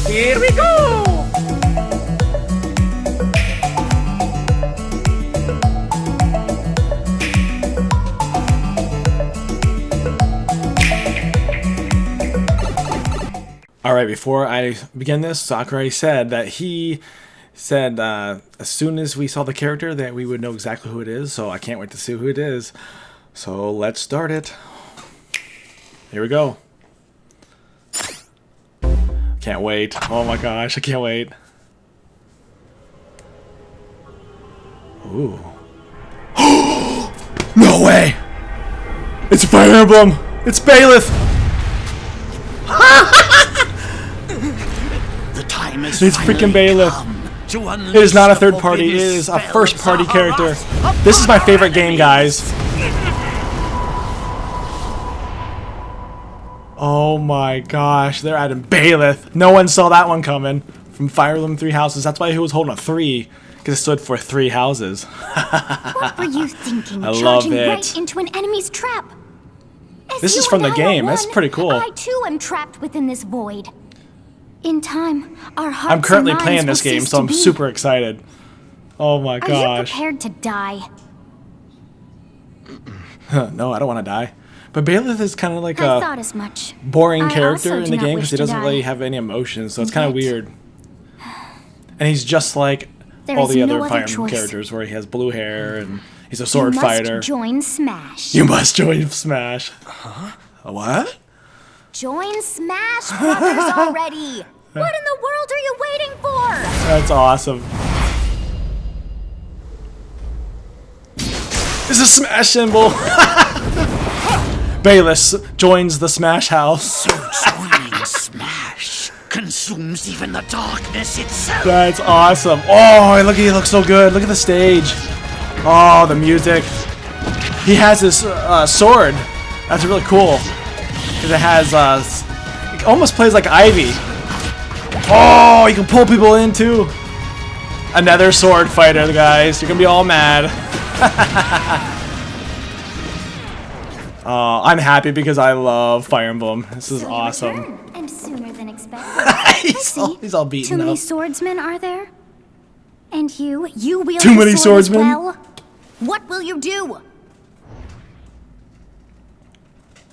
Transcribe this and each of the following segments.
Here we go! Alright, before I begin this, Sakurai said that he said as soon as we saw the character that we would know exactly who it is, so I can't wait to see who it is. So let's start it. Here we go. Can't wait. Oh my gosh, I can't wait. Ooh. No way! It's Fire Emblem! It's Byleth! It's freaking Byleth. It is not a third party, it is a first party character. This is my favorite game, guys. Oh my gosh, they're adding Byleth. No one saw that one coming from Fire Emblem 3 Houses. That's why he was holding a 3, because it stood for 3 houses. What were you thinking? I love charging it. Right into an enemy's trap. This is from the game. That's pretty cool. I too am trapped within this void. In time, our hearts I'm currently and minds playing this will game, cease so to I'm be. super excited. Oh my Are you gosh. prepared to die? No, I don't want to die. But Byleth is kind of like I a thought as much. boring I character also in do the not game wish because he to doesn't die. really have any emotions, so it's kind of Yet. weird. And he's just like There all is the no other other Fire Emblem choice. characters where he has blue hair and he's a sword you fighter. must join Smash. You must join Smash. Huh? What? Join Smash Brothers already! What in the world are you waiting for? That's awesome. It's a Smash symbol. Byleth joins the Smash house. So joining Smash consumes even the darkness itself. That's awesome. Oh, look, he looks so good. Look at the stage. Oh, the music. He has his sword. That's really cool. Because it has, it almost plays like Ivy. Oh, you can pull people into another sword fighter, guys. You're going to be all mad. I'm happy because I love Fire Emblem. This is So you awesome. return, and sooner than expected. he's all beaten Too many up. swordsmen, are there? And you wield Too your many sword as swordsmen? well? What will you do?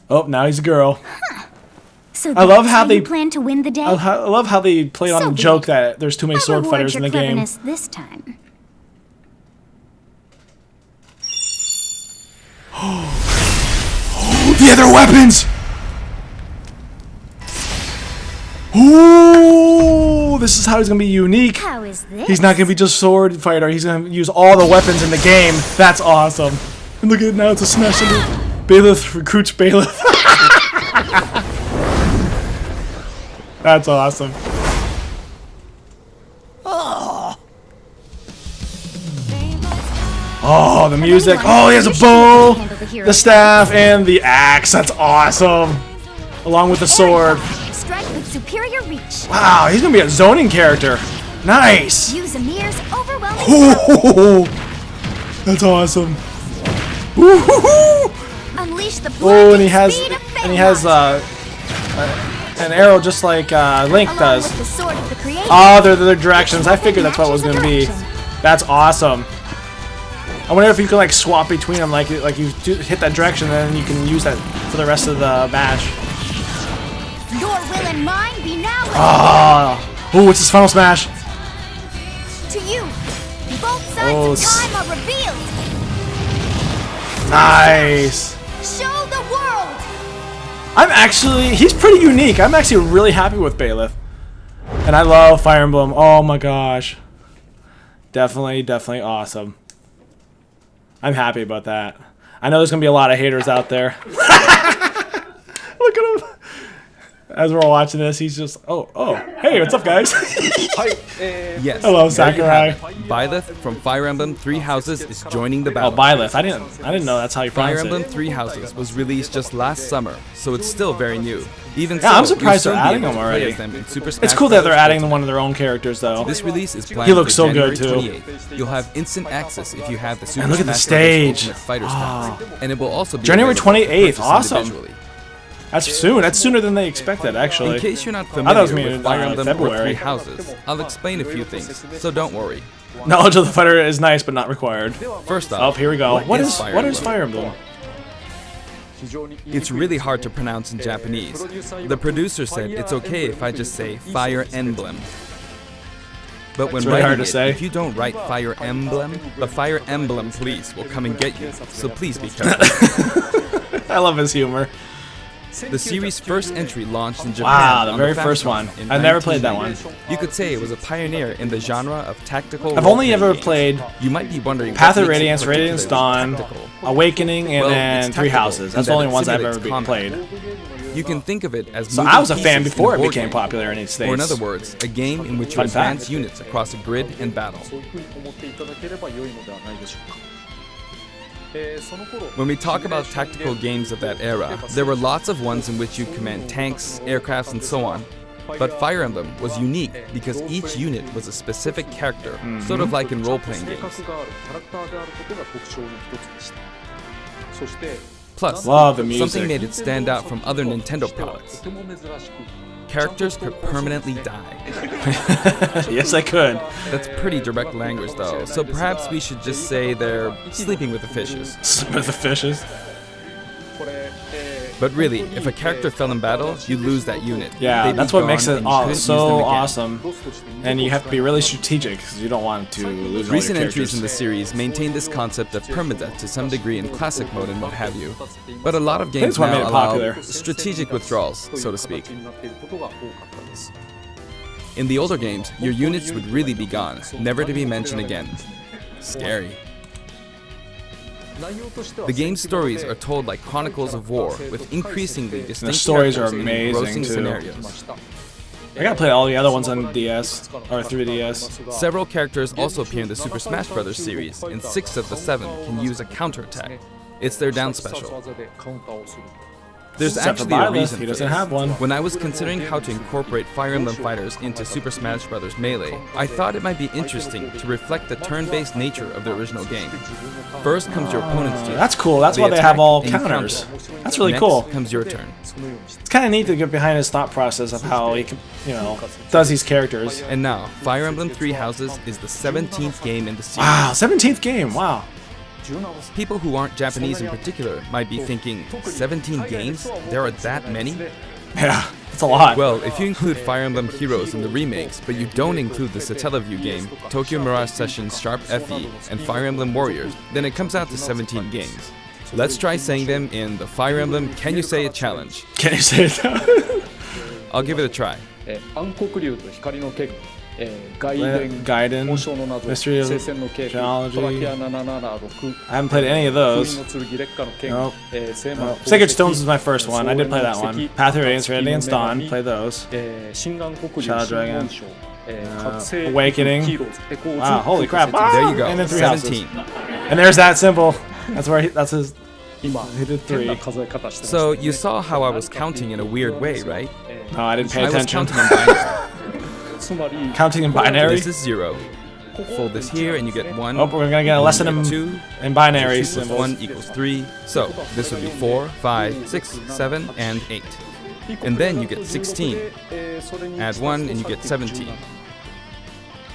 Oh, now he's a girl. So I love that's how they you plan to win the day. I love how they played on So the be joke it. that there's too many I'll sword reward fighters in your the game. cleverness this time. The other weapons! Ooh, this is how he's gonna be unique. How is this? He's not gonna be just sword fighter. He's gonna use all the weapons in the game. That's awesome. And look at it now. It's a Smash symbol. Byleth recruits Byleth. That's awesome. Oh, the music. Oh, he has a bow, the staff, and the axe. That's awesome. Along with the sword. Strike with superior reach. Wow, he's gonna be a zoning character. Nice. Use Amir's overwhelming Ooh, that's awesome. Ooh, Unleash the oh, and he has speed of an arrow just like Link along does. with the sword of the creator. Oh, they're the directions. I figured that's what it was gonna be. That's awesome. I wonder if you can like swap between them, like you hit that direction, and then you can use that for the rest of the match. Your will and mine be now. Oh, what's his final smash? To you, both sides of time are revealed. Nice. Show the world. He's pretty unique. I'm actually really happy with Byleth. And I love Fire Emblem. Oh my gosh. Definitely awesome. I'm happy about that. I know there's going to be a lot of haters out there. Look at him. As we're all watching this, he's just, oh, hey, what's up, guys? Yes. Hello, there you Sakurai. have it. Byleth from Fire Emblem Three Houses is joining the Oh, battle. Byleth. I didn't know that's how you Fire pronounce Emblem it. Three Houses was released just last summer, so it's still very new. Even Yeah, so, I'm surprised you'll they're soon be adding able them to play already. as them in Super Smash It's cool that they're Bros. adding one of their own characters, though. This release is planned He looks for so good, January too. 28th. You'll have instant access if you have the Super And look at the Smash Bros. stage. Ultimate Fighter Pack, and it will also be January available for 28th, purchase awesome. individually. That's soon. That's sooner than they expected, actually. In case you're not thought it was familiar me with Fire in, Emblem or February. Three Houses, I'll explain a few things, so don't worry. Knowledge of the fighter is nice, but not required. First Oh, off, here we go. What is Emblem? Fire Emblem? It's really hard to pronounce in Japanese. The producer said it's okay if I just say Fire Emblem. But when It's really hard writing to it, say. if you don't write Fire Emblem, the Fire Emblem police will come and get you. So please be careful. I love his humor. The series' first entry launched in Japan. Wow, the on very Famicom first one. in I never played that one. 1990. You could say it was a pioneer in the genre of tactical. I've only role-playing ever games. played You might be wondering. Path what of makes it Radiance, Radiance particularly Dawn, tactical. Awakening, and Well, then it's Three tactical Houses. in That's the that only it ones I've simulates ever combat. played. You can think of it as So moving I was a fan pieces before in it board became games. popular in the States. Or in other words, a game in which you Fun fact. advance units across a grid and battle. When we talk about tactical games of that era, there were lots of ones in which you command tanks, aircrafts, and so on. But Fire Emblem was unique because each unit was a specific character, sort of like in role-playing games. Plus, Love the music. something made it stand out from other Nintendo products. Characters could permanently die. Yes, I could. That's pretty direct language though, so perhaps we should just say they're sleeping with the fishes. With the fishes. But really, if a character fell in battle, you'd lose that unit. Yeah, They'd be that's what gone makes it and you couldn't use them so again. awesome. And you have to be really strategic because you don't want to lose all Recent your entries characters. in the series maintain this concept of permadeath to some degree in classic mode and what have you. But a lot of games That's what made now it allow popular. strategic withdrawals, so to speak. In the older games, your units would really be gone, never to be mentioned again. Scary. The game's stories are told like chronicles of war, with increasingly distinct stories are characters and amazing, engrossing too. scenarios. I gotta play all the other ones on DS or 3DS. Several characters also appear in the Super Smash Bros. Series, and 6 of the 7 can use a counterattack. It's their down special. There's Except for actually a Byleth, reason he for doesn't this. have one. When I was considering how to incorporate Fire Emblem fighters into Super Smash Bros. Melee, I thought it might be interesting to reflect the turn-based nature of the original game. First comes your opponent's turn. That's cool. That's why they attack have all and you counters. counter. That's really Next cool. comes your turn. It's kind of neat to get behind his thought process of how he, does these characters. And now, Fire Emblem Three Houses is the 17th game in the series. Wow, 17th game. Wow. People who aren't Japanese in particular might be thinking, 17 games? There are that many? Yeah, it's a lot. Well, if you include Fire Emblem Heroes in the remakes, but you don't include the Satellaview game, Tokyo Mirage Sessions Sharp FE, and Fire Emblem Warriors, then it comes out to 17 games. Let's try saying them in the Fire Emblem Can You Say It challenge. Can you say that? I'll give it a try. Gaiden, Mystery of Geology. I haven't played any of those. Nope. Sacred Stones is my first one. I did play that one. Path of Radiance, Radiance Dawn. Play those. Shadow Dragon. Awakening. Wow, holy crap. There you go, And then 3 17. houses. And there's that symbol. That's where that's his. He did 3. So you saw how I was counting in a weird way, right? No, I didn't pay I was attention. counting in binary. Counting in binary. This is 0. Fold this here and you get 1. Oh, we're gonna get a lesson in 2. binary 2 plus symbols. 1 equals 3. So this would be 4, 5, 6, 7, and 8. And then you get 16. Add 1 and you get 17.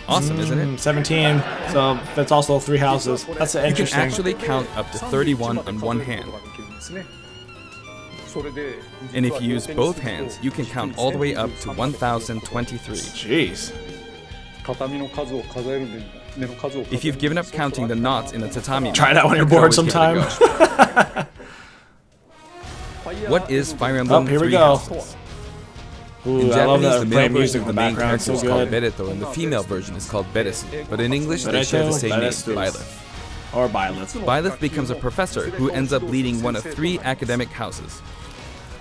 Awesome, isn't it? 17. So that's also 3 houses. That's You can interesting. actually count up to 31 on one hand. And if you use both hands, you can count all the way up to 1023. Jeez. If you've given up counting the knots in a tatami, Try that when you're you can bored always give it a sometime. go. What is Fire Emblem? Oh, here we Three go. Houses? Ooh, In I love Japanese, that the male playing version music of in the the main background. character So is called good. Bereto, and the female version is called Beresu. But in English, they share the same name, Beresu. Byleth. Or Byleth. Byleth becomes a professor who ends up leading one of 3 academic houses.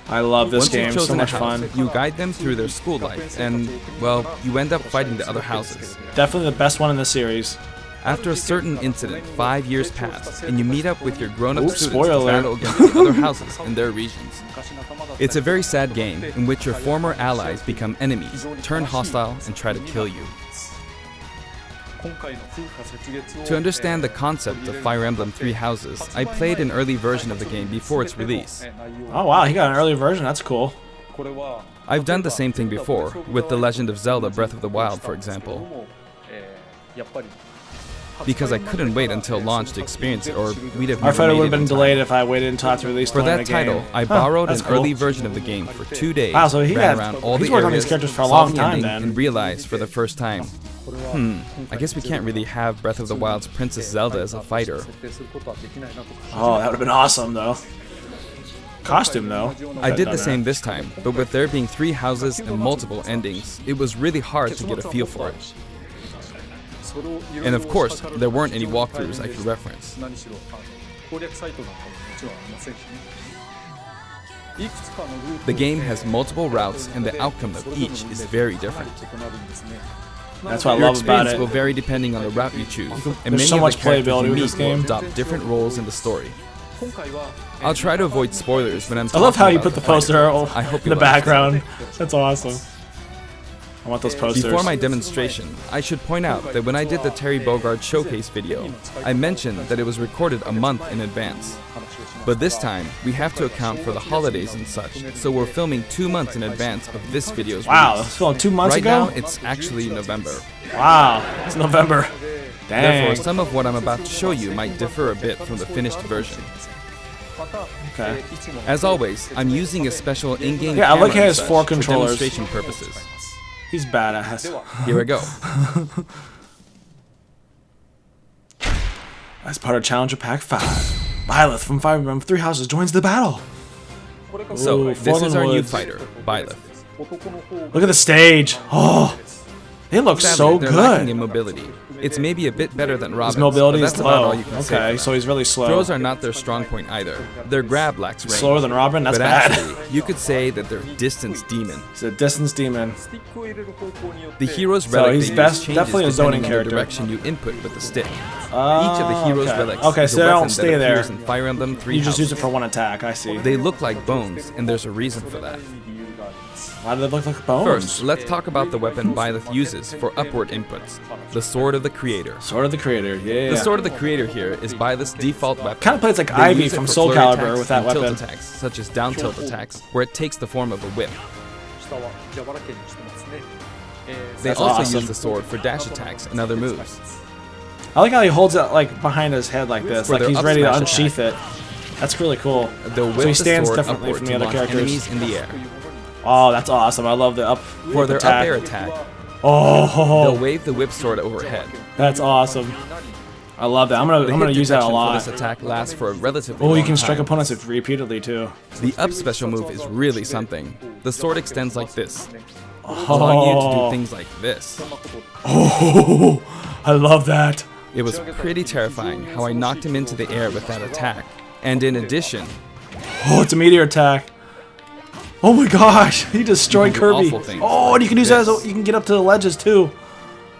I love this Once game. you've So chosen a much house, fun. you guide them through their school life, and, well, you end up fighting the other houses. Definitely the best one in the series. After a certain incident, 5 years pass, and you meet up with your grown-up Oops, students spoiler to alert. battle against the other houses in their regions. It's a very sad game in which your former allies become enemies, turn hostile, and try to kill you. To understand the concept of Fire Emblem Three Houses, I played an early version of the game before its release. Oh wow, he got an early version. That's cool. I've done the same thing before, with The Legend of Zelda Breath of the Wild, for example. Because I couldn't wait until launch to experience it, or we'd have Our never photo made would it have been in time. delayed if I waited until after release For to learn that the title, game. I borrowed that's an cool. early version of the game for 2 days, Wow, so he ran had- around all he's the worked on these areas, characters for a solved long the time, ending, then. and realized for the first time, I guess we can't really have Breath of the Wild's Princess Zelda as a fighter. Oh, that would have been awesome though. Costume though. I did the same this time, but with there being 3 houses and multiple endings, it was really hard to get a feel for it. And of course, there weren't any walkthroughs I could reference. The game has multiple routes, and the outcome of each is very different. That's what I Your love about experience it. will vary depending on the route you choose, and There's many so of much the characters playability you with meet this will game. adopt different roles in the story. I'll try to avoid spoilers when I'm I love how talking you about put the poster I hope in the you'll background. That's awesome. I want those posters. Before my demonstration, I should point out that when I did the Terry Bogard showcase video, I mentioned that it was recorded a month in advance. But this time, we have to account for the holidays and such, so we're filming 2 months in advance of this video's Wow, release. that's filmed 2 months Right ago? now, it's actually November. Wow, it's November. Dang. Therefore, some of what I'm about to show you might differ a bit from the finished version. Okay. As always, I'm using a special in-game Yeah, I like camera how he has and 4 such controllers. for demonstration purposes. He's badass. Here we go. As part of Challenger Pack 5, Byleth from Fire Emblem Three Houses joins the battle. So, Ooh, this is Fallen our new Woods. fighter, Byleth. Look at the stage. Oh, they look Sadly, so they're lacking good. in mobility. It's maybe a bit better than Robin's, His mobility but is that's about low. all you can say Okay, for so that. he's really slow. Throws are not their strong point either. Their grab lacks range. Slower than Robin? That's but bad. actually, you could say that they're distance demon. He's a distance demon. The hero's So relic he's they best- use changes definitely a depending zoning on the character. direction you input with the stick. Each of the hero's okay. relics Okay, is so a they weapon don't stay that there. appears in Fire Emblem Three You just use it Houses. for one attack, I see. They look like bones, and there's a reason for that. Why do they look like bones? First, let's talk about the weapon Byleth uses for upward inputs, the Sword of the Creator. Sword of the Creator, yeah. The Sword of the Creator here is Byleth's default weapon. Kind of plays like They Ivy use it from for Soul flurry Calibur attacks with that and tilt weapon. attacks, such as down tilt attacks, where it takes the form of a whip. They That's also awesome. use the sword for dash attacks and other moves. I like how he holds it like behind his head like this, For like their he's up ready to smash unsheath it. That's really cool. They'll So whip he the stands sword differently upward from the to other launch characters. enemies in the air. Oh, that's awesome. I love the up For their attack. up air attack, Oh, they'll wave the whip sword overhead. that's awesome. I love that. I'm The gonna hit use that a detection for lot. this attack lasts for a relatively Oh, you long can strike time. opponents repeatedly too. The up special move is really something. The sword extends like this, allowing you to do Oh, things like this. oh, I love that. It was pretty terrifying how I knocked him into the air with that attack. And in addition, Oh, it's a meteor attack. Oh my gosh, he destroyed You can do Kirby. awful things Oh, and you can use that as this. you can get up to the ledges too.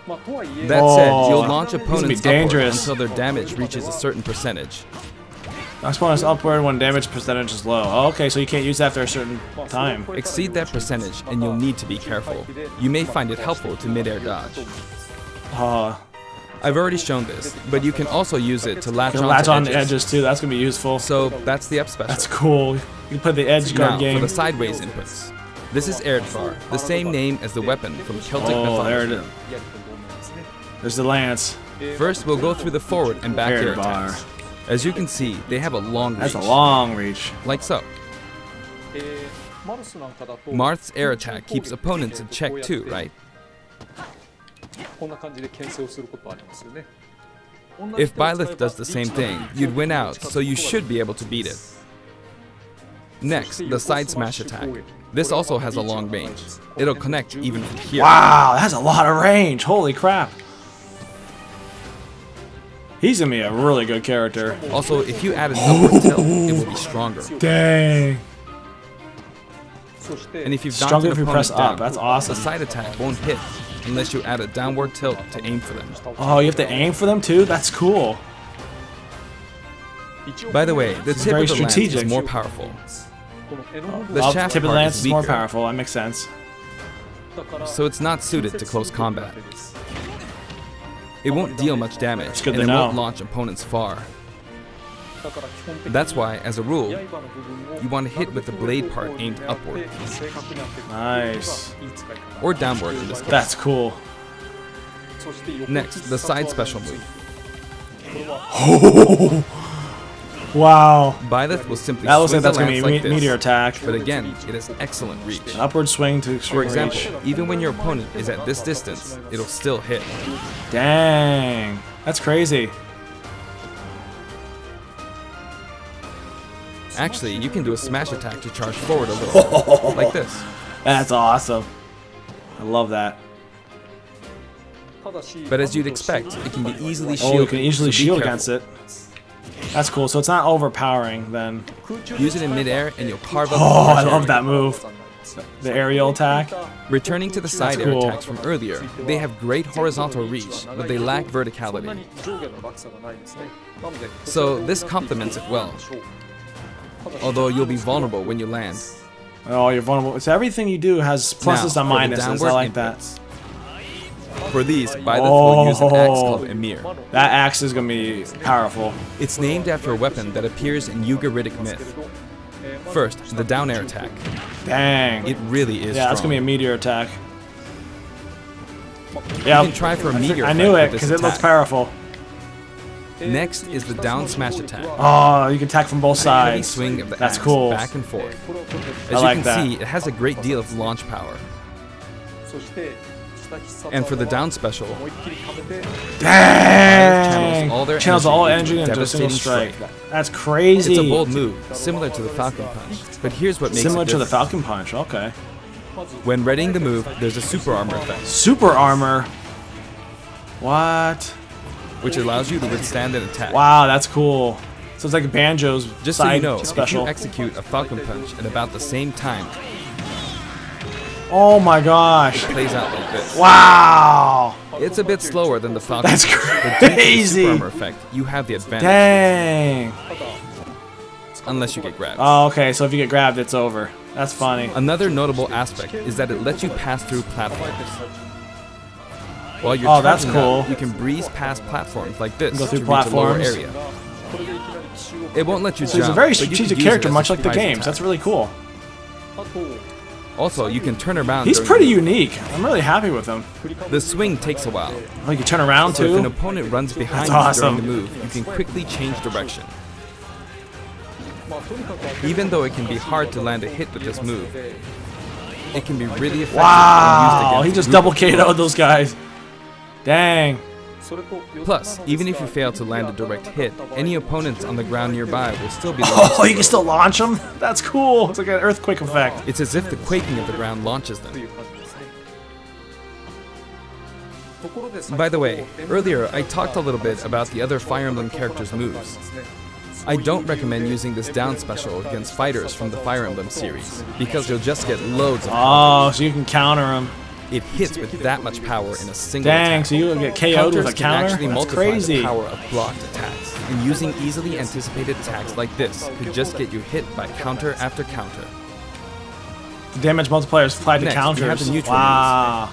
that said, you'll Oh, launch this opponents would be upward dangerous. until their damage reaches a certain percentage. Next one is upward when damage percentage is low. Oh, okay, so you can't use that after a certain time. Exceed that percentage and you'll need to be careful. You may find it helpful to mid-air dodge. I've already shown this, but you can also use it to latch You can on latch to on the edges. edges too. That's gonna be useful. So that's the up special. That's cool. You can play the edge guard Now, game. for the sideways inputs. This is Erdvar, the same name as the weapon from Celtic Oh, there it mythology. is. There's the lance. First, we'll go through the forward and back air Erdvar. attacks. As you can see, they have a long reach. That's a long reach. Like so. Marth's air attack keeps opponents in check too, right? If Byleth does the same thing, you'd win out, so you should be able to beat it. Next, the side smash attack. This also has a long range. It'll connect even from here. Wow, that's a lot of range. Holy crap. He's gonna be a really good character. Also, if you add an upward tilt, it will be stronger. Dang. And if you've Stronger knocked if an you press opponent up. down, That's awesome. the side attack won't hit unless you add a downward tilt to aim for them. Oh, you have to aim for them too? That's cool. By the way, the tip very of the lance strategic. is more powerful. The Well, shaft tip of the part lance is is more weaker, powerful. That makes sense. so it's not suited to close combat. It won't deal much damage, good and to it won't know. launch opponents far. That's why, as a rule, you want to hit with the blade part aimed upward, Nice. or downward in this case. That's cool. Next, the side special move. Wow. Byleth will simply That looks swing like that's the gonna be lance a like this, meteor attack. but again, it has excellent reach. An upward swing to For extreme example, reach. even when your opponent is at this distance, it'll still hit. Dang. That's crazy. Actually, you can do a smash attack to charge forward a little, like this. That's awesome. I love that. But as you'd expect, it can be easily Oh, shielded. you can easily so be shield careful. against it. That's cool. So it's not overpowering then. Use it in midair and you'll carve up. Oh, a large I love area. that move. The aerial attack. Returning to the side air cool. attacks from earlier, they have great horizontal reach, but they lack verticality. So this complements it well. Although you'll be vulnerable when you land. Oh, you're vulnerable. So everything you do has pluses Now, and for the minuses. I downward like that. inputs. For these, Byleth will use an axe Oh. called Emir. That axe is gonna be powerful. It's named after a weapon that appears in Ugaritic myth. First, the down air attack. Dang. It really is Yeah, that's gonna be a strong. meteor attack. You Yeah, can try for a meteor I knew effect it with because this it looks attack. powerful. Next is the down smash attack. Oh, you can attack from both Heavy sides. swing of the That's axe cool. back and forth. I As like you that. can see, it has a great deal of launch power. And for the down special, Dang! channels all their energy into into a single devastating strike. That's crazy. it's a bold move, similar to the Falcon Punch. But here's what makes Similar it to the different. Falcon Punch. Okay. When readying the move, there's a super armor effect, Super armor. What? which allows you to withstand an attack. Wow, that's cool. So it's like Banjo's Just so side you know, special. if you execute a Falcon Punch at about the same time, Oh my gosh. it plays out like this. Wow. It's a bit slower than the Falcon That's Punch, but due to the crazy. super armor effect, you have the advantage, Dang. unless you get grabbed. Oh, okay, so if you get grabbed, it's over. That's funny. Another notable aspect is that it lets you pass through platforms. While you're Oh, that's charging up, cool. you can breeze past platforms like this Go through to reach a lower platforms. area. It won't let you So jump. he's a very but you can strategic use character, it as a much like the surprise games. attack. That's really cool. Also, you can turn around. He's during pretty the move. unique. I'm really happy with him. The swing takes a while. Oh, you can turn around So if an too. opponent runs behind That's you during awesome. the move, you can quickly change direction. Even though it can be hard to land a hit with this move, it can be really effective when Wow, used he against just a double group of KO'd those guys. Dang. Plus, even if you fail to land a direct hit, any opponents on the ground nearby will still be launched. Oh, you can still launch them? That's cool. It's like an earthquake effect. It's as if the quaking of the ground launches them. By the way, earlier I talked a little bit about the other Fire Emblem characters' moves. I don't recommend using this down special against fighters from the Fire Emblem series, because you'll just get loads of Oh, so you can counter them. It hits with that much power in a single Dang, attack. so you get KO'd Counters with a can counter? actually That's multiply crazy. the power of blocked attacks, and using easily anticipated attacks like this could just get you hit by counter after counter. The damage multiplier is applied to Next, we have counters. the neutral Wow.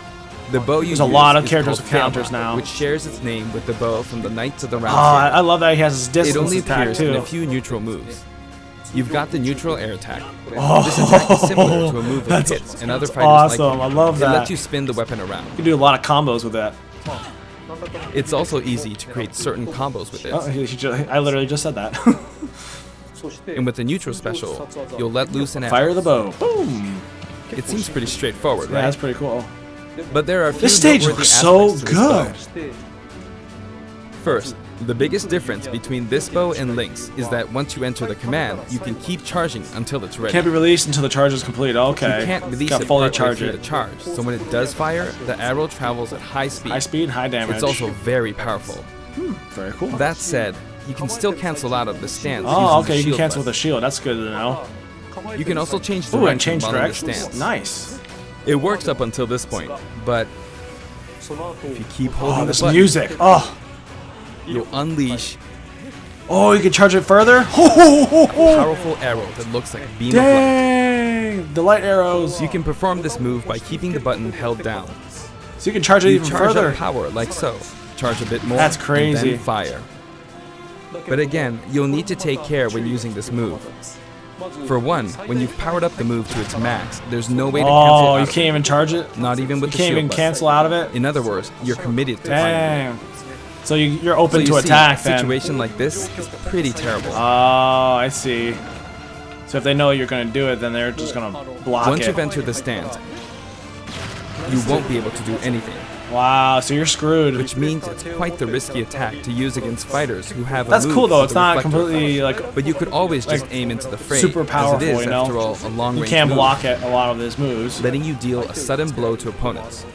The bow you There's a use lot of is characters called with counters Failmark, now. which shares its name with the bow from the Knights of the Oh, Round I Table. love that he has his It distance only attack appears in too. a few neutral moves. You've got the neutral air attack. Oh, This attack is similar to a move that that's hits and other fighters awesome. like it. I love It that. lets you spin the weapon around. You can do a lot of combos with that. It's also easy to create certain combos with Oh, it. I literally just said that. And with the neutral special, you'll let loose an arrow. Fire the bow. Boom. It seems pretty straightforward, Yeah, right? that's pretty cool. But there are a few This stage noteworthy looks so aspects to this bow. good. First, the biggest difference between this bow and Link's is that once you enter the command, you can keep charging until it's ready. Can't be released until the charge is complete. Okay. You can't release Gotta it fully partway charge through it. the charge, so when it does fire, the arrow travels at high speed. High speed, high damage. It's also very powerful. very cool. That said, you can still cancel out of the stance Oh, using okay. the You can shield cancel with button. a shield. That's good to know. You can also change Ooh, direction and change while in the directions. stance. Nice. It works up until this point, but if you keep holding Oh, the this button, music. Oh. you'll unleash Oh, you can charge it further? a powerful arrow that looks like a beam of light. Dang! The light arrows. You can perform this move by keeping the button held down. So you can charge it You even charge further. up power like so, charge a bit more, That's crazy. and then fire. But again, you'll need to take care when using this move. For one, when you've powered up the move to its max, there's no way to cancel it Oh, out you of can't even charge it? it. Not even with You the can't shield even button. cancel out of it? In other words, you're committed to fighting. Damn. So you're open So to you see, attack a then. situation like this is pretty terrible. Oh, I see. So if they know you're going to do it, then they're just going to block Once it. you've entered the stance, you won't be able to do anything, Wow, so you're screwed. which means it's quite the risky attack to use against fighters who have a That's move cool though. with It's the not reflector completely effect. like But you could always just like, aim into the fray, super powerful, as it is, you know? after all, a long You range can't move, block it a lot of his moves. letting you deal a sudden blow to opponents.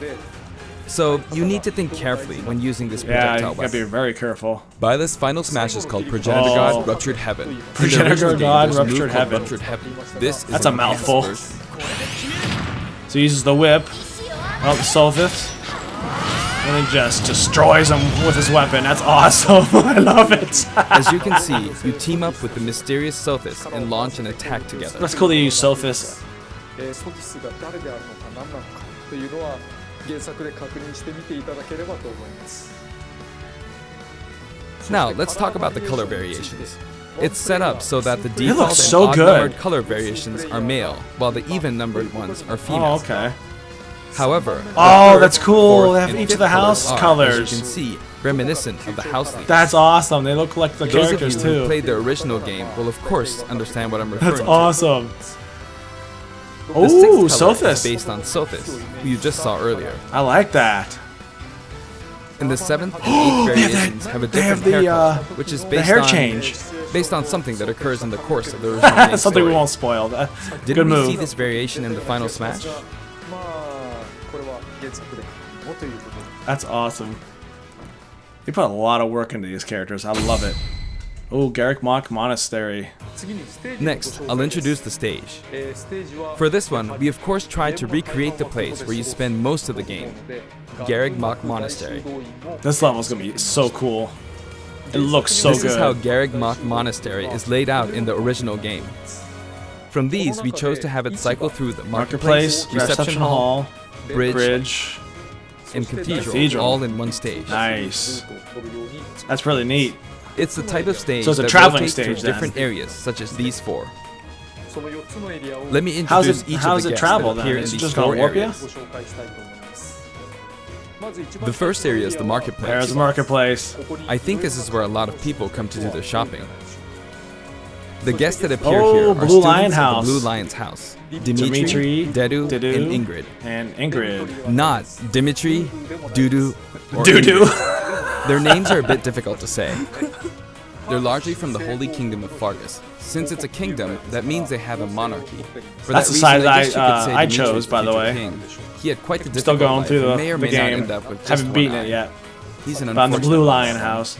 So you need to think carefully when using this Yeah, projectile you gotta be weapon. very careful. Byleth's final smash is called Progenitor Oh. God Ruptured Heaven. In the Progenitor original game, God there's a move Ruptured called Heaven. Ruptured Heaven. This is That's an a mouthful. enhanced version. So he uses the whip. Oh, the Solfith. And he just destroys him with his weapon. That's awesome. I love it. As you can see, you team up with the mysterious Sothis and launch an attack together. That's cool that you use Sophis. ソフィスが誰であるのか何なのかというのは原作で確認してみていただければと思います。 Now, let's talk about the color variations. It's set up so that the looks default and so odd-numbered good. color variations are male, while the even-numbered ones are Oh, female. okay. However, Oh, the third, that's cool. fourth, They have and each of fifth the house are, colors. as you can see, reminiscent of the house leaves. That's awesome. They look like the Those of you characters who too. played the original game will of course understand what I'm referring That's to. awesome. The sixth Ooh, color is Sothis. based on Sothis, who you just saw earlier. I like that. And the seventh and eighth They have variations have a they have different the, hair color, which is The based hair on change. based on something that occurs in the course of the original game Something we story. won't spoil. Didn't Good we move. see this variation in the final smash? まあこれは原作でもということで。 That's awesome. They put a lot of work into these characters. I love it. Oh, Garrick Monastery. 次にステージのご Next, 紹介 I'll introduce the stage. ステージは For this one, we of course tried to recreate the place where you spend most of the game, Garrick Monastery. This level's gonna be so cool. It looks so This is how good. Garrick Monastery is laid out in the original game. From these, we chose to have it cycle through the Marketplace, reception hall, bridge. and cathedral, all in one stage. Nice. That's really neat. It's the type of stage So it's a that traveling rotates through stage then. different areas, such as these four. その4つのエリアを Let me How's introduce it- each how of does the it guests travel that then? appear in Is it these just gonna four warp you? ご areas. 紹介したいと思います。まず一番 The first area is the There's marketplace. the marketplace. I think this is where a lot of people come to do their shopping. The guests that appear Oh, here are Blue Lion students House. of the Blue Lion's house. Dimitri, Dimitri, Dedu, Dedu, and Ingrid. And Ingrid. Not Dimitri, Dudu, or Doo-doo. Ingrid. Their names are a bit difficult to say. They're largely from the Holy Kingdom of Fargus. Since it's a kingdom, that means they have a monarchy. For That's that the side reason, I guess I, you could say I Dimitri chose, is by the future way. king. He had quite the Still difficult going life through and may or the may not game. end up with just Haven't one beaten eye. it yet. He's an Found the unfortunate Blue man. Lion house.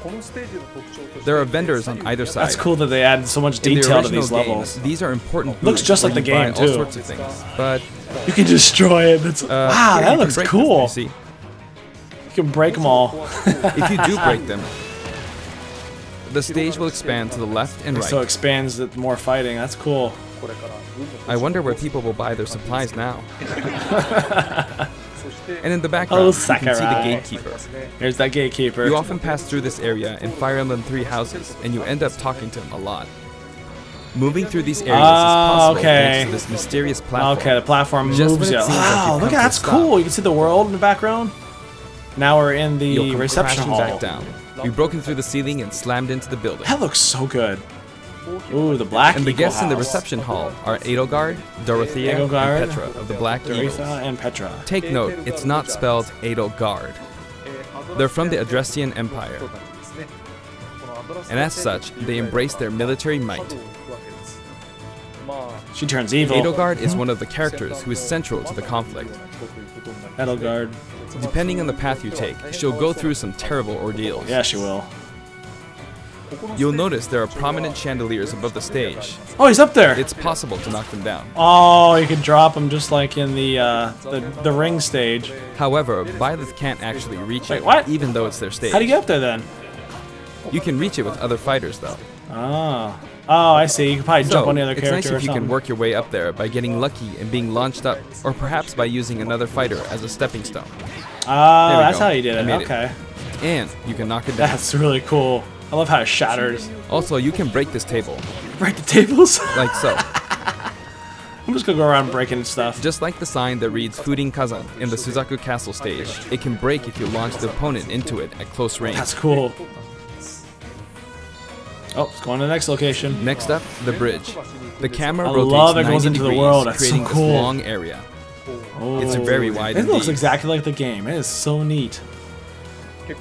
このステージの特徴として There are vendors on either side. That's cool that they added so much In the detail to original these game, levels. these are important Looks booths just where like the you buy game, all too. sorts of things. But You can destroy it. That's, wow, here that you can looks break them, cool. you see. You can break them all. If you do break them, the stage will expand to the left and So it right. expands the more fighting. That's cool. これから運の I wonder where people will buy their supplies now. そして And in the background, Oh, you can see the Sakurai. gatekeeper. Here's that gatekeeper. You often pass through this area in Fire Emblem 3 houses, and you end up talking to him a lot. Moving through these areas is possible okay. thanks to this mysterious platform. Okay, the platform Just when moves it you. seems like Wow, you've look come at to a that's stop. cool. You can see the world in the background. Now we're in You'll the come reception crashing hall. back down. We've broken through the ceiling and slammed into the building. That looks so good. Ooh, the black And the eagle guests in the house. reception hall are Edelgard, Dorothea, Edelgard, and Petra of the Black Eagles. Doritha and Petra. Take note, it's not spelled Edelgard. They're from the Adrestian Empire, ことなんですね。このアドラス and as such, they embrace their military might. を置くわけです。まあ She turns evil. Edelgard is one of the characters who is central to the conflict. ということになります Edelgard. Depending on the path you take, she'll go through some terrible ordeals. Yeah, she will. You'll notice there are prominent chandeliers above the stage. Oh, he's up there. It's possible to knock them down. Oh, you can drop him just like in the ring stage. However, Byleth can't actually reach Wait, it, what? even though it's their stage. How do you get up there then? You can reach it with other fighters, though. Oh. Oh, I see. You can probably jump So, on the other it's character nice or if you something. can work your way up there by getting lucky and being launched up, or perhaps by using another fighter as a stepping stone. Oh, There we that's go. how you did I it. made it. Okay. And you can knock it down. That's really cool. I love how it shatters. Also, you can break this table, Break the tables. like so. I'm just gonna go around breaking stuff. Just like the sign that reads Furin Kazan in the Suzaku Castle stage, it can break if you launch the opponent into it at close range. That's cool. Oh, let's go on to the next location. Next up, the bridge. The camera I rotates love it 90 goes into the degrees, world. That's so creating cool. this long area. Oh, It's very wide It looks indeed. exactly like the game. It is so neat.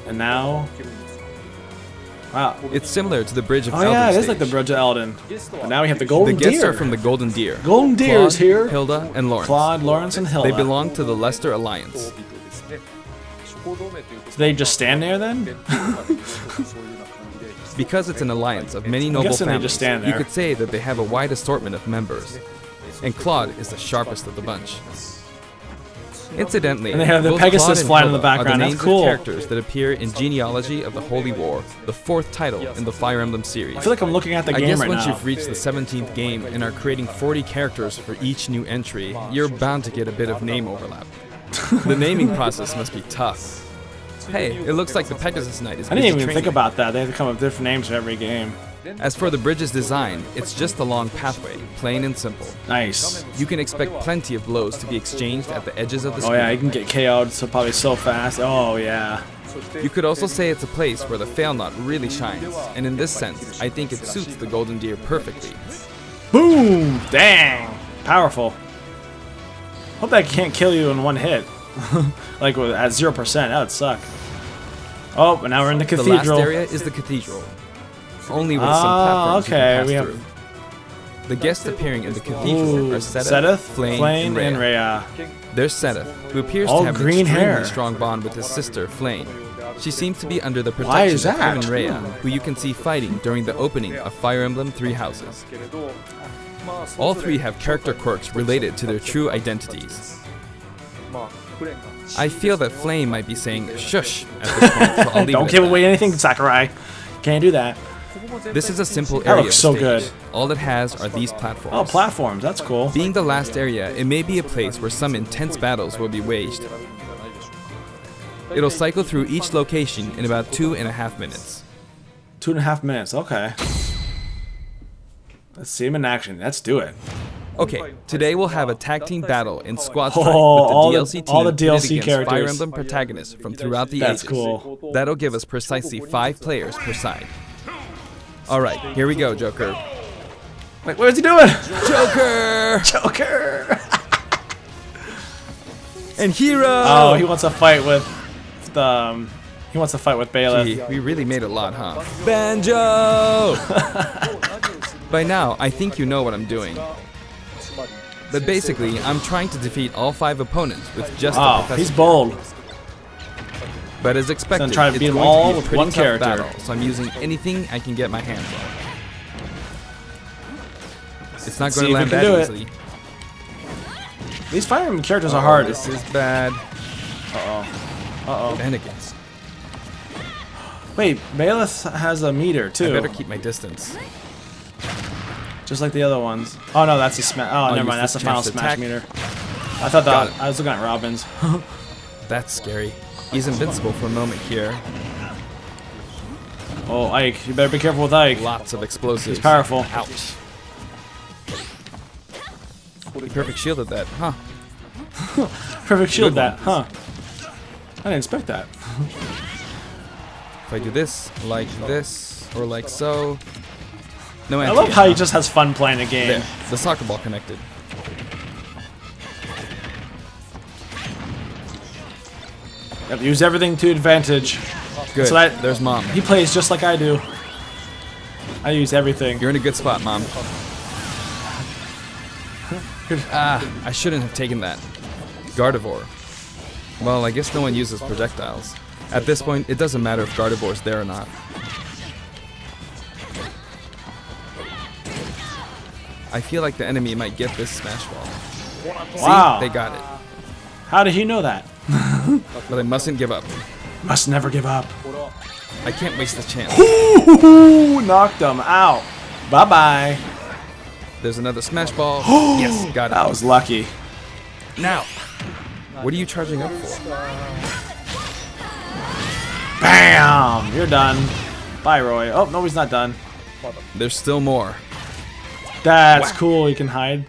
And now, wow. It's similar to the bridge of Oh Elden yeah, it is stage. like the Bridge of Elden. But now we have the The Golden guests Deer. are from the Golden Deer. Golden Deer is Claude, here. Hilda, and Lawrence. Claude, Lawrence, and Hilda. They belong to the Leicester Alliance. So they just stand there then? Because it's an alliance of many noble guessing they families, just stand you there. could say that they have a wide assortment of members. And Claude is the sharpest of the bunch. Incidentally, And they have the both Pegasus Claude and flying in the Hilda are background. the That's names cool. of characters that appear in Genealogy of the Holy War, the 4th title in the Fire Emblem series. I feel like I'm looking at the I game guess right once now. you've reached the 17th game and are creating 40 characters for each new entry, you're bound to get a bit of name overlap. The naming process must be tough. Hey, it looks like the Pegasus Knight is I busy didn't even think training. about that. They have to come up with different names for every game. As for the bridge's design, it's just a long pathway, plain and simple. Nice. You can expect plenty of blows to be exchanged at the edges of the Oh screen. yeah, you can get KO'd so probably so fast. Oh yeah. You could also say it's a place where the fail knot really shines, and in this sense, I think it suits the Golden Deer perfectly. Boom! Dang! Powerful. Hope that can't kill you in one hit. Like at 0%, that would suck. Oh, but now we're in the The cathedral. last area is the cathedral, only with some Ah, platforms okay, you can pass we have- through. The guests appearing in the cathedral Ooh, are Seteth, Seteth, Flame, and Rhea. Rhea. There's Seteth, who appears All to have an green extremely hair. strong bond with his sister, Flame. She seems to be under the Why is protection of him that? and Rhea, who you can see fighting during the opening of Fire Emblem Three Houses. All three have character quirks related to their true identities. I feel that Flame might be saying shush at this point, so I'll leave Don't it give at away that. anything, Sakurai. Can't do that. This is a simple That area looks so stage. good. All it has are these platforms. Oh, platforms. That's cool. Being the last area, it may be a place where some intense battles will be waged. It'll cycle through each location in about 2.5 minutes. 2.5 minutes. Okay. Let's see him in action. Let's do it. Okay, today we'll have a tag team battle in squad fight Oh, with the all DLC the- team all the pitted DLC against Fire characters. Emblem protagonists from throughout the That's ages. cool. That'll give us precisely 5 players per side. Alright, here we go, Joker. Wait, what is he doing? Joker! Joker! And Hero! Oh, he wants to fight with the. He wants to fight with Byleth. Gee, we really made a lot, huh? Banjo! By now, I think you know what I'm doing. But basically, I'm trying to defeat all 5 opponents with just a Oh, professor. he's bold. But as expected, Gonna try to it's beat them going all to be a with pretty one tough character. battle, so I'm using anything I can get my hands on. It's not See going to if land we can that do it. easily. These Fire Emblem characters are hard. This is bad. Uh-oh. And again. Wait, Byleth has a meter I too. better keep my distance. Just like the other ones. Oh no, that's a smash. Oh, never use mind. That's the this final chance to smash attack. meter. I thought Got that. it. I was looking at Robin's. That's scary. He's invincible for a moment here. Oh, Ike. You better be careful with Ike. Lots of explosives. He's powerful. Ouch. He perfect shielded that, huh? Perfect shield Good that, huh? I didn't expect that. If I do this, or like so. No I anti love how he just has fun playing a game. There, the soccer ball connected. Yep, use everything to advantage. Good. So that- There's Mom. He plays just like I do. I use everything. You're in a good spot, Mom. I shouldn't have taken that. Gardevoir. Well, I guess no one uses projectiles. At this point, it doesn't matter if Gardevoir's there or not. I feel like the enemy might get this smash ball. Wow. See? They got it. How did he know that? But I mustn't give up. Must never give up. I can't waste the chance. Ooh, knocked him out. Bye-bye. There's another smash ball. Yes, got it. That was lucky. Now, what are you charging up for? Bam! You're done. Bye, Roy. Oh, no, he's not done. There's still more. That's cool. You can hide.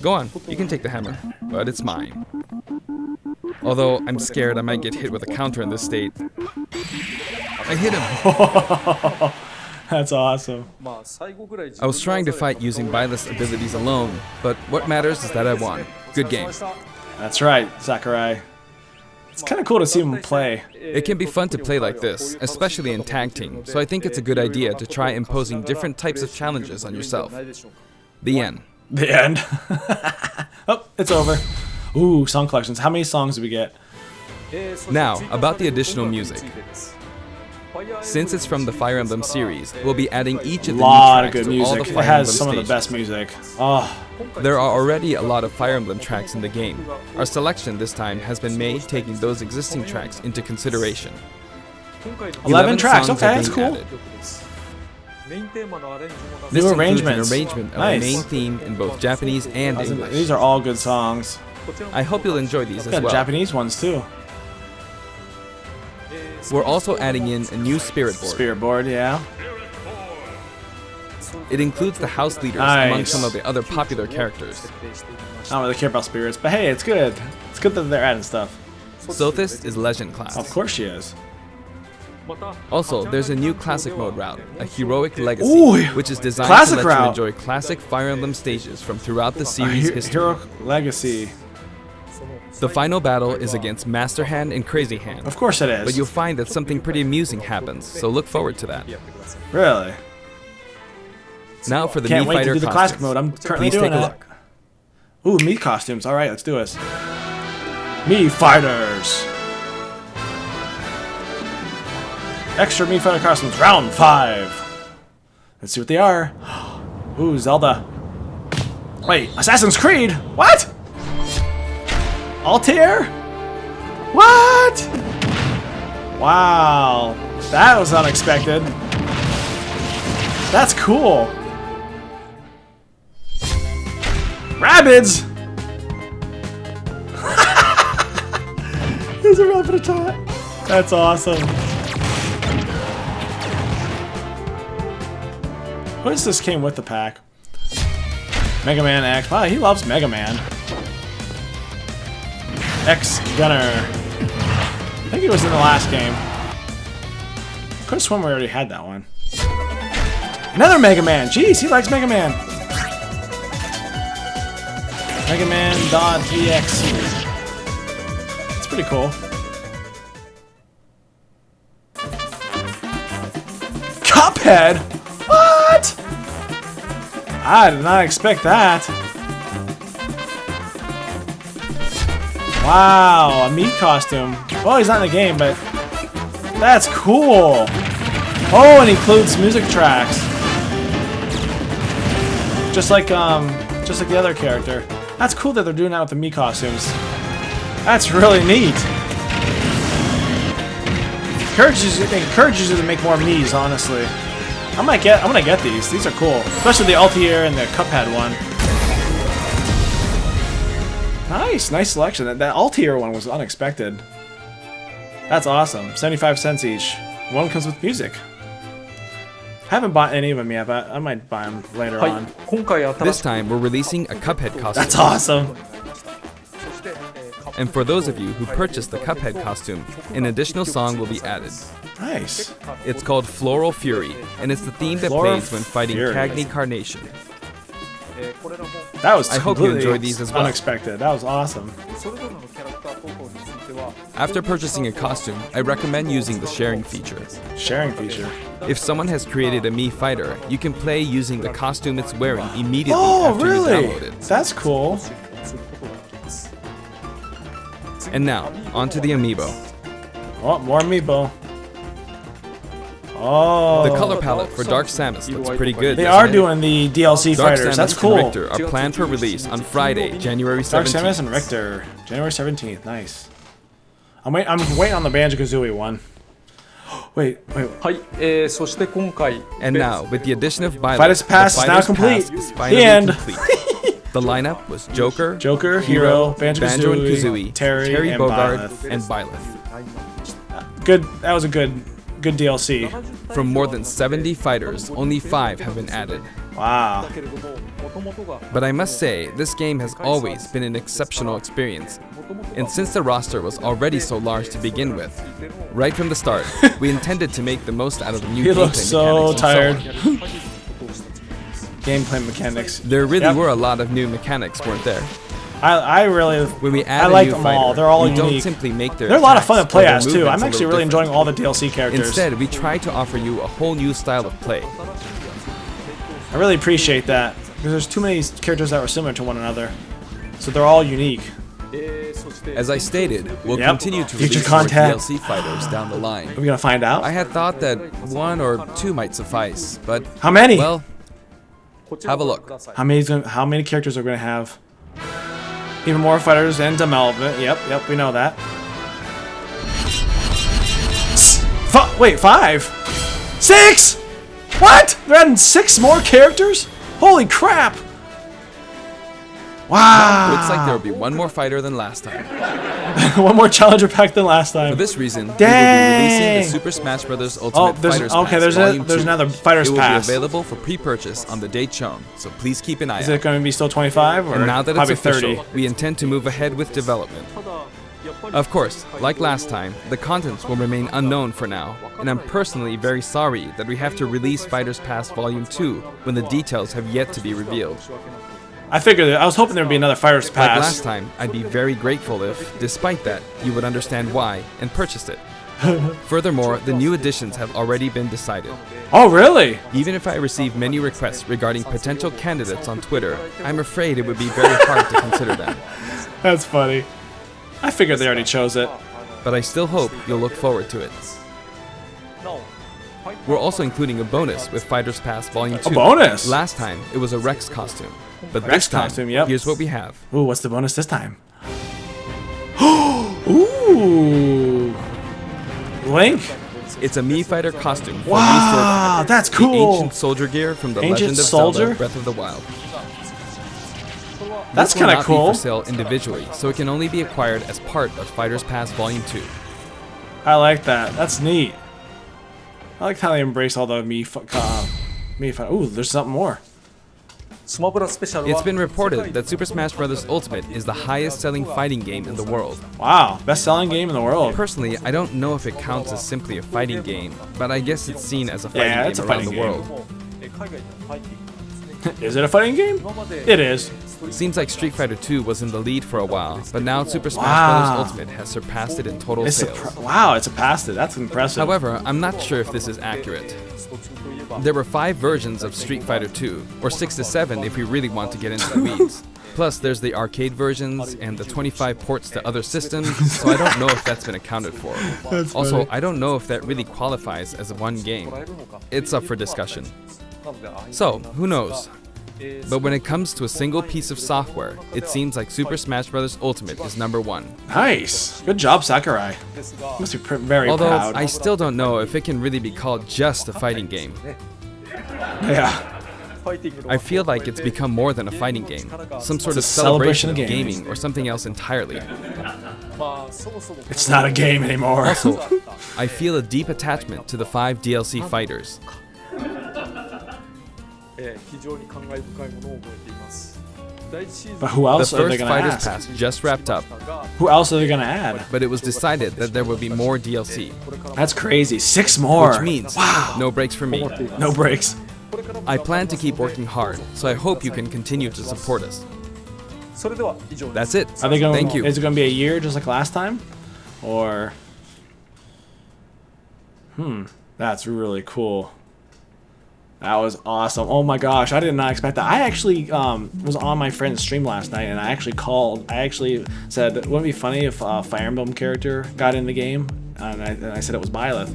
Go on, you can take the hammer, but it's mine. Although I'm scared I might get hit with a counter in this state. I hit him. That's awesome. I was trying to fight using Byleth's abilities alone, but what matters is that I won. Good game. That's right, Sakurai. It's kind of cool to see him play. It can be fun to play like this, especially in tag team, so I think it's a good idea to try imposing different types of challenges on yourself. The end. The end. Oh, it's over. Ooh, song collections. How many songs do we get? Now, about the additional music. Since it's from the Fire Emblem series, we'll be adding each of the new Lot of tracks good to all the music. Fire It has Emblem some of the stages. best music. Oh, There are already a lot of Fire Emblem tracks in the game. Our selection this time has been made taking those existing tracks into consideration. 11 tracks. songs Okay, are that's being cool. added. New This includes arrangements. an arrangement of Nice. the main theme in both Japanese and English. These are all good songs. I hope you'll enjoy these as Got well. Japanese ones too. We're also adding in a new spirit board. Spirit board, yeah. It includes the house leaders among Nice. some of the other popular characters. I don't really care about spirits, but hey, it's good. It's good that they're adding stuff. Sothis is legend class. Of course she is. Also, there's a new classic mode route, a heroic legacy, Ooh, which is designed classic to let route. you enjoy classic Fire Emblem stages from throughout the series history. Hero Legacy. The final battle is against Master Hand and Crazy Hand, Of course it is. but you'll find that something pretty amusing happens, so look forward to that. Really? Now for the Can't Mii wait to Fighter do the classic mode. I'm costumes. currently Please doing take a that. look. Ooh, Mii costumes. All right, let's do this. Mii Fighters. Extra Mii Fighter costumes. Round 5. Let's see what they are. Ooh, Zelda. Wait, Assassin's Creed? What? Altair? What? Wow. That was unexpected. That's cool. Rabbids! There's a rabbit attack. That's awesome. What is this came with the pack? Mega Man X. Wow, he loves Mega Man. X Gunner. I think he was in the last game. Could have sworn we already had that one. Another Mega Man. Jeez, he likes Mega Man. Mega Man.exe. It's pretty cool. Cuphead? What? I did not expect that. Wow, a meat costume. Well, he's not in the game, but that's cool. Oh, and he includes music tracks. Just like the other character. That's cool that they're doing that with the Mii costumes. That's really neat. It encourages you to make more Miis, honestly. I'm gonna get these. These are cool, especially the Altair and the Cuphead one. Nice selection. That Altair one was unexpected. That's awesome. 75 cents each. One comes with music. I haven't bought any of them yet, but I might buy them later on. This time, we're releasing a Cuphead costume. That's awesome. And for those of you who purchased the Cuphead costume, an additional song will be added. Nice. It's called Floral Fury, and it's the theme that Floral plays when fighting Fury. Cagney Carnation. That was I hope you completely enjoy these as well. unexpected. That was awesome. After purchasing a costume, I recommend using the sharing feature. Sharing feature. If someone has created a Mii Fighter, you can play using the costume it's wearing immediately Oh, after really? you download it. That's cool. And now, onto the amiibo. Oh, more amiibo. Oh. The color palette for Dark Samus looks pretty good. They doesn't are it? doing the DLC Dark fighters. Samus That's cool. and Richter are planned for release on Friday, January Dark 17th. Samus and Richter. January 17th. Nice. I'm waiting on the Banjo-Kazooie one. Wait. はい、そして今回 And now, with the addition of Byleth, Fighters Pass the is now Fighters complete. Pass is The finally end. complete. The lineup was Joker, Hero, Banjo and Banjo-Kazooie, Kazooie, Terry, and Bogard, Byleth. and Byleth. Good. That was a good DLC. From more than 70 fighters, only 5 have been added. Wow. けれども元々が But I must say, this game has always been an exceptional experience. And since the roster was already so large to begin with, right from the start, we intended to make the most out of the new He gameplay looks so mechanics and tired. on. Gameplay mechanics. There really Yep. were a lot of new mechanics, weren't there? I really. When we add I a like new them fighter, all. They're all we don't unique. simply make their They're a lot of fun to attacks play or their as too. movements I'm a actually little really enjoying different. all the DLC characters. Instead, we try to offer you a whole new style of play. I really appreciate that because there's too many characters that were similar to one another, so they're all unique. そして As I stated, we'll Yep. continue to Future release more content. DLC fighters down the line. Are we gonna find out? I had thought that 1 or 2 might suffice, but How many? well, こちら have a を look. ください How many characters are we gonna have? Even more fighters and development. Yep, we know that. Wait, 5? 6? What? They're adding 6 more characters? Holy crap! Wow. Looks like there will be 1 more fighter than last time. One more challenger pack than last time. For this reason, we will Dang. be releasing the Super Smash Bros. Oh, Ultimate there's Fighters okay. Pass There's Volume 2. another fighters It will pass. be available for pre-purchase on the date shown, so please keep an eye Is out. it going to be still 25 or And now that probably it's official, 30? we intend to move ahead with development. ただやっぱり Of course, like last time, the contents will remain unknown for now, and I'm personally very sorry that we have to release Fighters Pass Volume 2 when the details have yet to be revealed. I figured it. I was hoping there would be another fighters Like pass. last time, I'd be very grateful if, despite that, you would understand why and purchase it. Furthermore, the new additions have already been decided. Oh, really? Even if I receive many requests regarding potential candidates on Twitter, I'm afraid it would be very hard to consider them. That's funny. I figured they already chose it. But I still hope you'll look forward to it. なお We're also including a bonus with Fighters Pass Volume 2. A bonus? Last time, it was a Rex costume. But Rex this time, costume, yep. here's what we have. Ooh, what's the bonus this time? Ooh. Link? It's a Mii Fighter costume from Wow, Mii Sword Fighter, that's the cool. ancient soldier gear from the Ancient Legend of soldier? Zelda Breath of the Wild. That's This will kind of not be cool. for sale individually, so it can only be acquired as part of Fighters Pass Volume 2. I like that. That's neat. I like how they embrace all the me. Ooh, there's something more. スマブラスペシャルは It's been reported that Super Smash Bros. Ultimate is the highest-selling fighting game in the world. Wow, best-selling game in the world. Personally, I don't know if it counts as simply a fighting game, but I guess it's seen as a fighting Yeah, game it's a around fighting the game. world. もう海外でのファイティングですね Is it a fighting game? 今まで It is. Seems like Street Fighter 2 was in the lead for a while, but now Super Smash Wow. Bros. Ultimate has surpassed it in total It's sales. wow, it's surpassed it. That's impressive. However, I'm not sure if this is accurate. スト2といえば There were 5 versions of Street Fighter 2, or 6 to 7 if we really want to get into the weeds. Plus, there's the arcade versions and the 25 ports to other systems, so I don't know if that's been accounted for. Also, I don't know if that really qualifies as one game. もらえるのか It's up for discussion. なのでああいう So, who knows? えー But when it comes to a single piece of software, it seems like Super Smash Bros. Ultimate is number 1. Nice. Good job, Sakurai. ですが Must be very Although, proud. I still don't know if it can really be called just a fighting game. Yeah. ファイティングの I feel like it's become more than a fighting game, some sort of It's a celebration celebration of of gaming. gaming or something else entirely. まあそもそも It's not a game anymore. Also, I feel a deep attachment to the 5 DLC fighters. 非常に感慨深いものを覚えています第一シーズ But ン who The else are they first gonna Fighters ask? Pass just wrapped up, が Who else are they gonna add? but it was decided that there will be more DLC, これから That's crazy. 6 more. which means no breaks for me. 思っています No breaks. これからも I plan to keep working hard, so I hope you can continue to support us. それでは以上です That's it. Are they going? Thank you. Is it gonna be a year just like last time, or? That's really cool. That was awesome. Oh my gosh, I did not expect that. I actually was on my friend's stream last night, and I actually called. I actually said, wouldn't it be funny if a Fire Emblem character got in the game? And I said it was Byleth.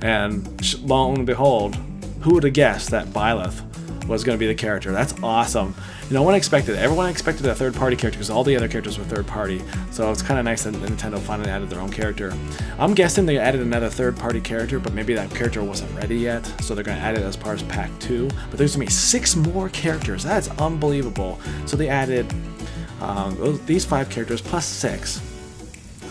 And lo and behold, who would have guessed that Byleth was going to be the character. That's awesome. No one expected it. Everyone expected a third-party character because all the other characters were third-party. So it's kind of nice that Nintendo finally added their own character. I'm guessing they added another third-party character, but maybe that character wasn't ready yet, so they're going to add it as part of Pack 2. But there's going to be 6 more characters. That's unbelievable. So they added these 5 characters plus 6.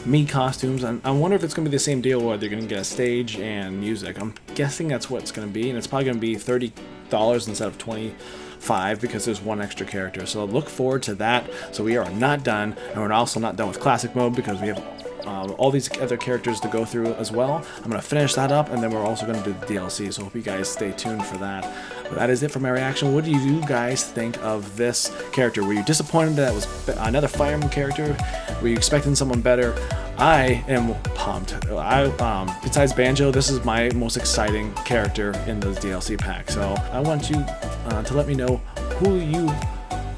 Mii costumes, and I wonder if it's going to be the same deal where they're going to get a stage and music. I'm guessing that's what it's going to be, and it's probably going to be $30 instead of $25 because there's 1 extra character. So look forward to that. So we are not done, and we're also not done with classic mode because we have all these other characters to go through as well. I'm going to finish that up, and then we're also going to do the DLC, so hope you guys stay tuned for that. But that is it for my reaction. What do you guys think of this character? Were you disappointed that it was another Fire Emblem character? Were you expecting someone better? I am pumped. Besides Banjo, this is my most exciting character in the DLC pack. So I want you to let me know who you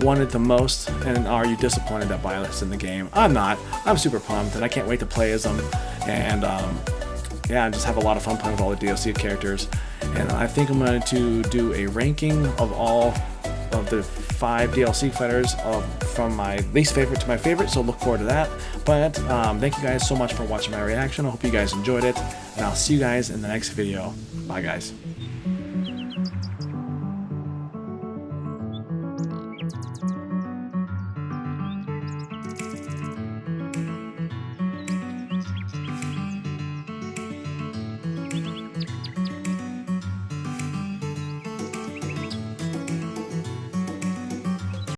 wanted the most, and are you disappointed that Byleth's in the game? I'm not. I'm super pumped, and I can't wait to play as them, and yeah, just have a lot of fun playing with all the DLC characters. And I think I'm going to do a ranking of all of the 5 DLC fighters from my least favorite to my favorite, so look forward to that. But thank you guys so much for watching my reaction. I hope you guys enjoyed it, and I'll see you guys in the next video. Bye guys.